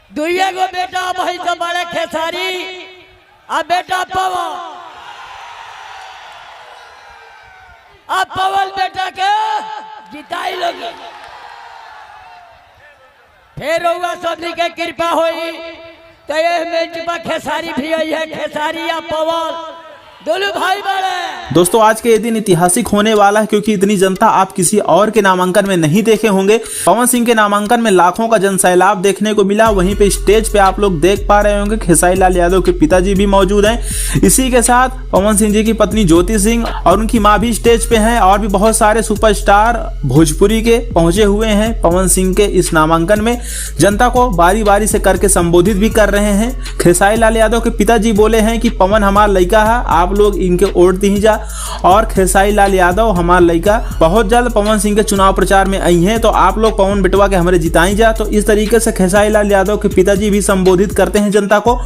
दुइया गो बेटा भाई तो बड़े खेसारी आ बेटा पवन। अब पवन बेटा के जिताई लोगी फिर होगा सभी के कृपा होई तो ये में खेसारी भी आई है। खेसारी या पवन दोनों भाई बड़े। दोस्तों आज के ये दिन ऐतिहासिक होने वाला है क्योंकि इतनी जनता आप किसी और के नामांकन में नहीं देखे होंगे। पवन सिंह के नामांकन में लाखों का जनसैलाब देखने को मिला। वहीं पे स्टेज पे आप लोग देख पा रहे होंगे खेसारी लाल यादव के पिताजी भी मौजूद हैं। इसी के साथ पवन सिंह जी की पत्नी ज्योति सिंह और उनकी माँ भी स्टेज पे हैं और भी बहुत सारे सुपरस्टार भोजपुरी के पहुंचे हुए हैं वोन सिंह के इस नामांकन में। जनता को बारी बारी से करके संबोधित भी कर रहे हैं। खेसारी लाल यादव के पिताजी बोले हैं कि पवन हमारा लड़का है, आप लोग इनके वोट दी जा। और खेसारी लाल यादव हमारा लड़का बहुत जल्द पवन सिंह के चुनाव प्रचार में आई हैं, तो आप लोग पवन बिटवा के हमारे जिताई जा। तो इस तरीके से खेसारी लाल यादव के पिताजी भी संबोधित करते हैं जनता को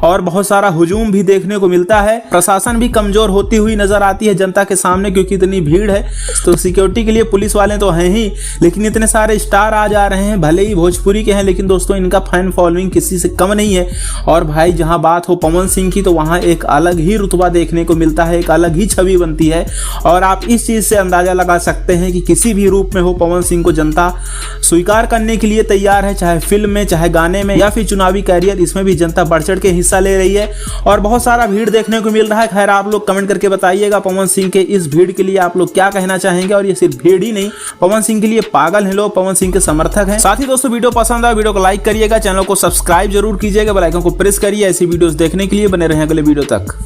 और बहुत सारा हुजूम भी देखने को मिलता है। प्रशासन भी कमजोर होती हुई नजर आती है जनता के सामने क्योंकि इतनी भीड़ है। तो सिक्योरिटी के लिए पुलिस वाले तो हैं ही, लेकिन इतने सारे स्टार आ जा रहे हैं। भले ही भोजपुरी के हैं लेकिन दोस्तों इनका फैन फॉलोइंग किसी से कम नहीं है। और भाई जहां बात हो पवन सिंह की तो वहां एक अलग ही रुतबा देखने को मिलता है, एक अलग ही छवि बनती है। और आप इस चीज से अंदाजा लगा सकते हैं कि किसी भी रूप में हो पवन सिंह को जनता स्वीकार करने के लिए तैयार है, चाहे फिल्म में, चाहे गाने में या फिर चुनावी कैरियर, इसमें भी जनता बढ़ चढ़ के हिस्सा ले रही है और बहुत सारा भीड़ देखने को मिल रहा है। खैर आप लोग कमेंट करके बताइएगा पवन सिंह के इस भीड़ के लिए आप लोग क्या कहना चाहेंगे। और ये सिर्फ भीड़ ही नहीं, पवन सिंह के लिए पागल हैं लोग, पवन सिंह के समर्थक हैं। साथ ही दोस्तों वीडियो पसंद आए वीडियो को लाइक करिएगा, चैनल को सब्सक्राइब जरूर कीजिएगा, बेल आइकन को प्रेस करिए ऐसी वीडियोस देखने के लिए। बने रहें अगले वीडियो तक।